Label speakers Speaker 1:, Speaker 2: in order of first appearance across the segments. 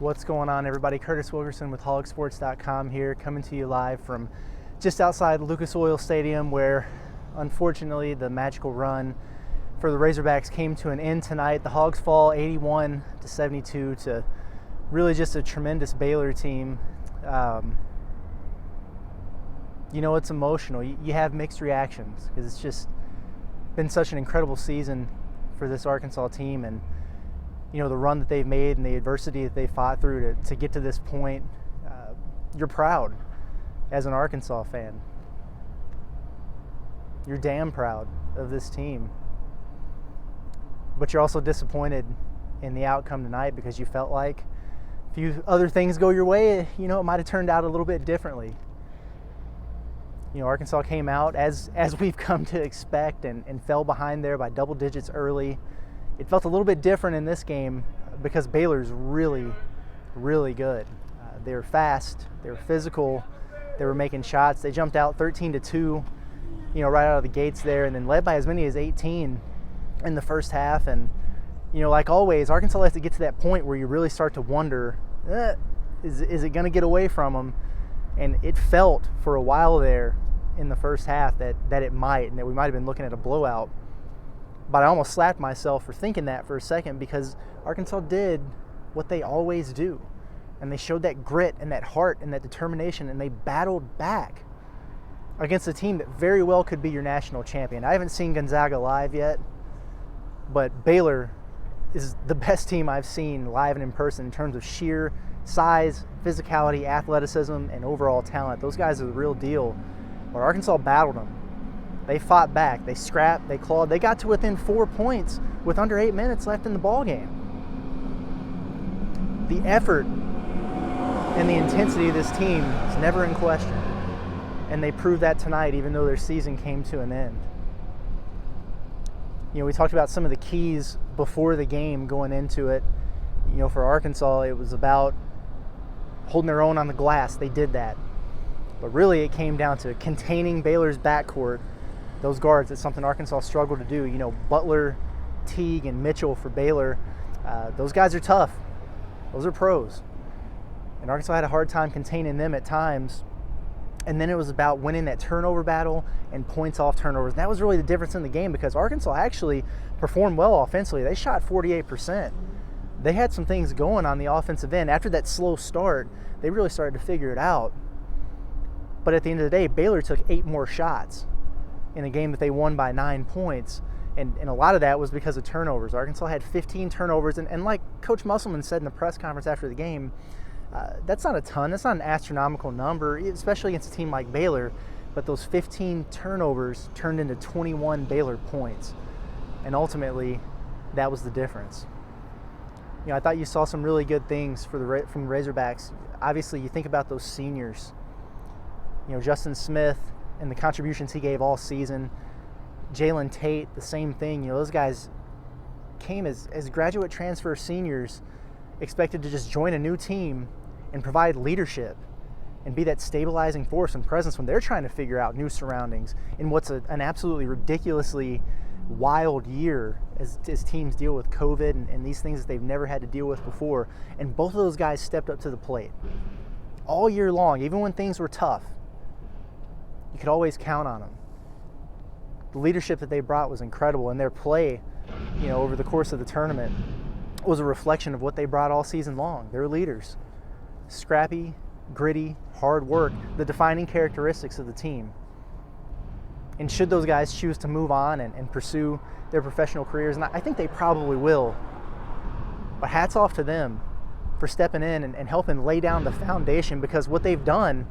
Speaker 1: What's going on, everybody? Curtis Wilkerson with HawgSports.com here, coming to you live from just outside Lucas Oil Stadium, where unfortunately the magical run for the Razorbacks came to an end tonight. The Hogs fall 81-72 to really just a tremendous Baylor team. It's emotional. You have mixed reactions because it's just been such an incredible season for this Arkansas team, and the run that they've made and the adversity that they fought through to get to this point. You're proud as an Arkansas fan. You're damn proud of this team. But you're also disappointed in the outcome tonight because you felt like a few other things go your way, it might have turned out a little bit differently. Arkansas came out as we've come to expect and fell behind there by double digits early. It felt a little bit different in this game because Baylor's really, really good. They were fast, they were physical, they were making shots. They jumped out 13-2, right out of the gates there, and then led by as many as 18 in the first half. And, like always, Arkansas has to get to that point where you really start to wonder, is it going to get away from them? And it felt for a while there in the first half that it might, and that we might have been looking at a blowout. But I almost slapped myself for thinking that for a second, because Arkansas did what they always do. And they showed that grit and that heart and that determination, and they battled back against a team that very well could be your national champion. I haven't seen Gonzaga live yet, but Baylor is the best team I've seen live and in person in terms of sheer size, physicality, athleticism, and overall talent. Those guys are the real deal. But Arkansas battled them. They fought back, they scrapped, they clawed. They got to within 4 points with under 8 minutes left in the ball game. The effort and the intensity of this team is never in question. And they proved that tonight, even though their season came to an end. We talked about some of the keys before the game going into it. For Arkansas, it was about holding their own on the glass. They did that. But really, it came down to containing Baylor's backcourt. Those guards, it's something Arkansas struggled to do. Butler, Teague, and Mitchell for Baylor, those guys are tough. Those are pros. And Arkansas had a hard time containing them at times. And then it was about winning that turnover battle and points off turnovers. And that was really the difference in the game, because Arkansas actually performed well offensively. They shot 48%. They had some things going on the offensive end. After that slow start, they really started to figure it out. But at the end of the day, Baylor took 8 more shots in a game that they won by 9 points. And a lot of that was because of turnovers. Arkansas had 15 turnovers. And like Coach Musselman said in the press conference after the game, that's not a ton. That's not an astronomical number, especially against a team like Baylor. But those 15 turnovers turned into 21 Baylor points. And ultimately, that was the difference. I thought you saw some really good things from the Razorbacks. Obviously, you think about those seniors. Justin Smith and the contributions he gave all season. Jalen Tate, the same thing. Those guys came as graduate transfer seniors, expected to just join a new team and provide leadership and be that stabilizing force and presence when they're trying to figure out new surroundings in what's an absolutely ridiculously wild year as teams deal with COVID and these things that they've never had to deal with before. And both of those guys stepped up to the plate all year long, even when things were tough. You could always count on them. The leadership that they brought was incredible, and their play, over the course of the tournament was a reflection of what they brought all season long. They're leaders. Scrappy, gritty, hard work, the defining characteristics of the team. And should those guys choose to move on and pursue their professional careers, and I think they probably will, but hats off to them for stepping in and helping lay down the foundation, because what they've done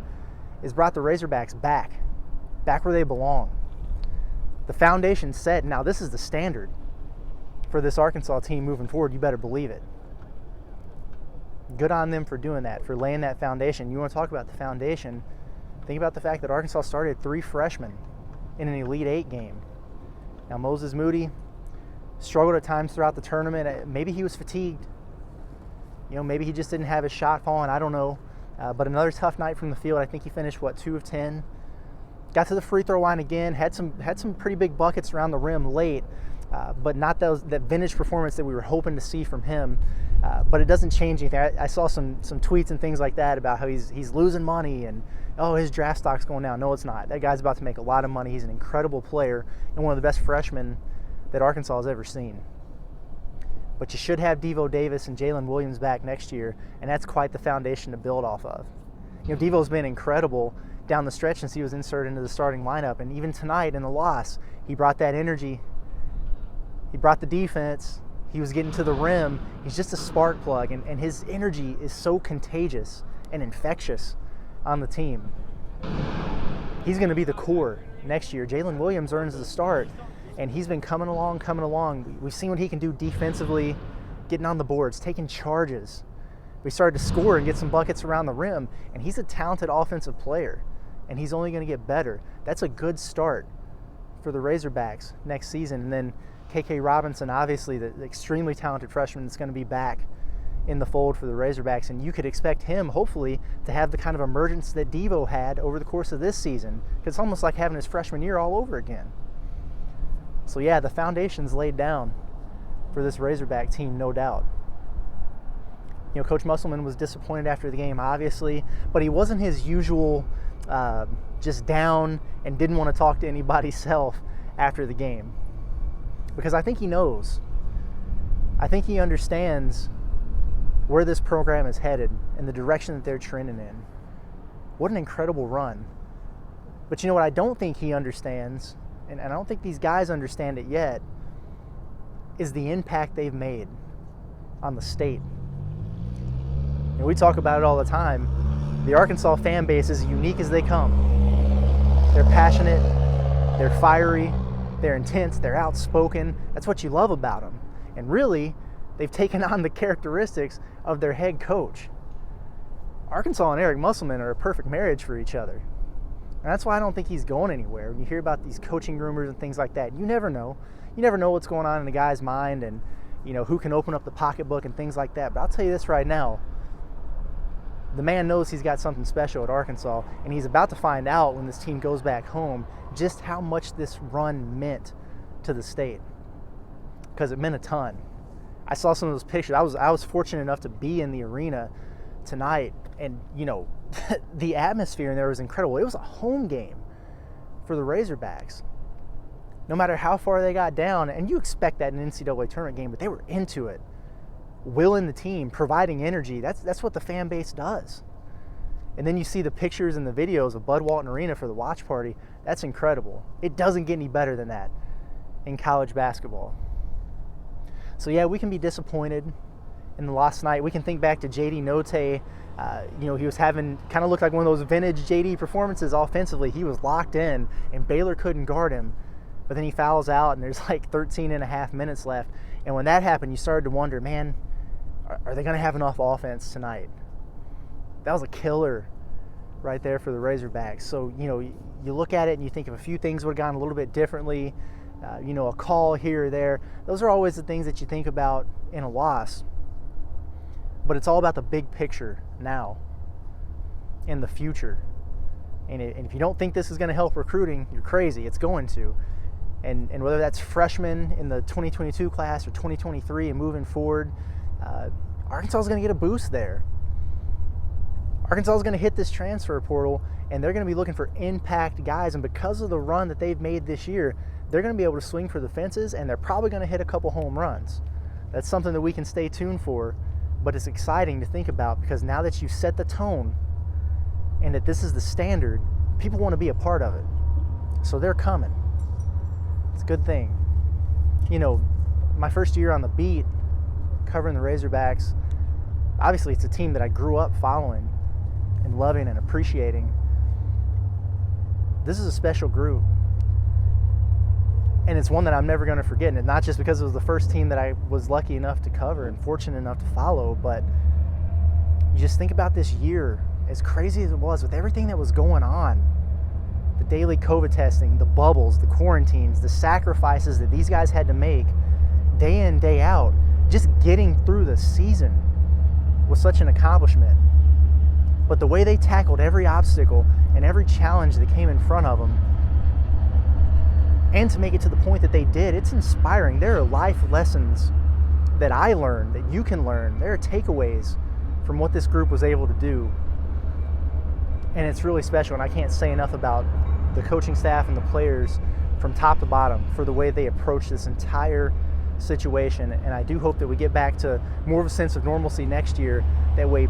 Speaker 1: is brought the Razorbacks back where they belong. The foundation's set. Now this is the standard for this Arkansas team moving forward. You better believe it. Good on them for doing that, for laying that foundation. You want to talk about the foundation, think about the fact that Arkansas started 3 freshmen in an Elite 8 game. Now Moses Moody struggled at times throughout the tournament. Maybe he was fatigued. Maybe he just didn't have his shot falling. I don't know. But another tough night from the field. I think he finished, 2 of 10. Got to the free throw line again, had some pretty big buckets around the rim late, but not that vintage performance that we were hoping to see from him. But it doesn't change anything. I saw some tweets and things like that about how he's losing money and, oh, his draft stock's going down. No, it's not. That guy's about to make a lot of money. He's an incredible player and one of the best freshmen that Arkansas has ever seen. But you should have Devo Davis and Jalen Williams back next year, and that's quite the foundation to build off of. Devo's been incredible down the stretch since he was inserted into the starting lineup, and even tonight in the loss, he brought that energy. He brought the defense. He was getting to the rim. He's just a spark plug, and his energy is so contagious and infectious on the team. He's going to be the core next year. Jalen Williams earns the start, and he's been coming along. We've seen what he can do defensively, getting on the boards, taking charges. We started to score and get some buckets around the rim, and he's a talented offensive player, and he's only going to get better. That's a good start for the Razorbacks next season. And then KK Robinson, obviously the extremely talented freshman that's going to be back in the fold for the Razorbacks, and you could expect him, hopefully, to have the kind of emergence that Devo had over the course of this season, because it's almost like having his freshman year all over again. So yeah, the foundation's laid down for this Razorback team, no doubt. Coach Musselman was disappointed after the game, obviously, but he wasn't his usual just down and didn't want to talk to anybody self after the game. Because I think he knows. I think he understands where this program is headed and the direction that they're trending in. What an incredible run. But what I don't think he understands, and I don't think these guys understand it yet, is the impact they've made on the state. We talk about it all the time. The Arkansas fan base is as unique as they come. They're passionate, they're fiery, they're intense, they're outspoken. That's what you love about them. And really, they've taken on the characteristics of their head coach. Arkansas and Eric Musselman are a perfect marriage for each other. And that's why I don't think he's going anywhere. When you hear about these coaching rumors and things like that, you never know. You never know what's going on in the guy's mind and who can open up the pocketbook and things like that. But I'll tell you this right now. The man knows he's got something special at Arkansas, and he's about to find out when this team goes back home just how much this run meant to the state, because it meant a ton. I saw some of those pictures. I was fortunate enough to be in the arena tonight, and the atmosphere in there was incredible. It was a home game for the Razorbacks. No matter how far they got down, and you expect that in an NCAA tournament game, but they were into it. Willing the team, providing energy. That's what the fan base does. And then you see the pictures and the videos of Bud Walton Arena for the watch party. That's incredible. It doesn't get any better than that in college basketball. So yeah, we can be disappointed in the loss tonight. We can think back to JD Notae. He was having, kind of looked like one of those vintage JD performances offensively. He was locked in and Baylor couldn't guard him. But then he fouls out and there's like 13 and a half minutes left. And when that happened, you started to wonder, man, are they going to have enough offense tonight? That was a killer right there for the Razorbacks. So, you look at it and you think if a few things would have gone a little bit differently, a call here or there. Those are always the things that you think about in a loss. But it's all about the big picture now and the future. And if you don't think this is going to help recruiting, you're crazy. It's going to. And whether that's freshmen in the 2022 class or 2023 and moving forward, Arkansas is going to get a boost there. Arkansas is going to hit this transfer portal, and they're going to be looking for impact guys. And because of the run that they've made this year, they're going to be able to swing for the fences, and they're probably going to hit a couple home runs. That's something that we can stay tuned for, but it's exciting to think about because now that you've set the tone and that this is the standard, people want to be a part of it. So they're coming. It's a good thing. My first year on the beat, covering the Razorbacks, obviously it's a team that I grew up following and loving and appreciating. This is a special group. And it's one that I'm never going to forget. And not just because it was the first team that I was lucky enough to cover and fortunate enough to follow, but you just think about this year, as crazy as it was, with everything that was going on. The daily COVID testing, the bubbles, the quarantines, the sacrifices that these guys had to make day in, day out. Just getting through the season was such an accomplishment. But the way they tackled every obstacle and every challenge that came in front of them, and to make it to the point that they did, it's inspiring. There are life lessons that I learned, that you can learn. There are takeaways from what this group was able to do. And it's really special, and I can't say enough about the coaching staff and the players from top to bottom for the way they approach this entire situation. And I do hope that we get back to more of a sense of normalcy next year. That way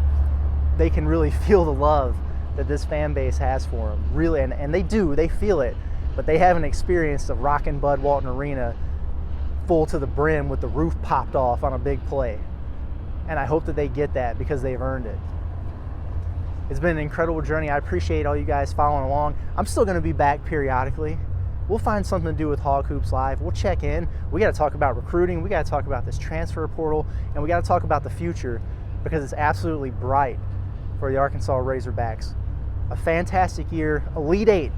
Speaker 1: they can really feel the love that this fan base has for them. Really, and they do, they feel it, but they haven't experienced a rockin' Bud Walton Arena full to the brim with the roof popped off on a big play. And I hope that they get that because they've earned it. It's been an incredible journey. I appreciate all you guys following along. I'm still going to be back periodically. We'll find something to do with Hog Hoops Live. We'll check in. We got to talk about recruiting. We got to talk about this transfer portal. And we got to talk about the future because it's absolutely bright for the Arkansas Razorbacks. A fantastic year. Elite Eight.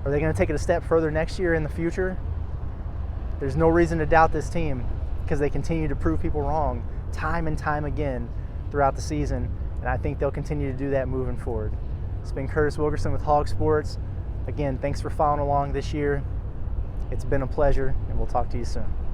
Speaker 1: Are they going to take it a step further next year in the future? There's no reason to doubt this team because they continue to prove people wrong time and time again throughout the season. And I think they'll continue to do that moving forward. It's been Curtis Wilkerson with HawgSports. Again, thanks for following along this year. It's been a pleasure, and we'll talk to you soon.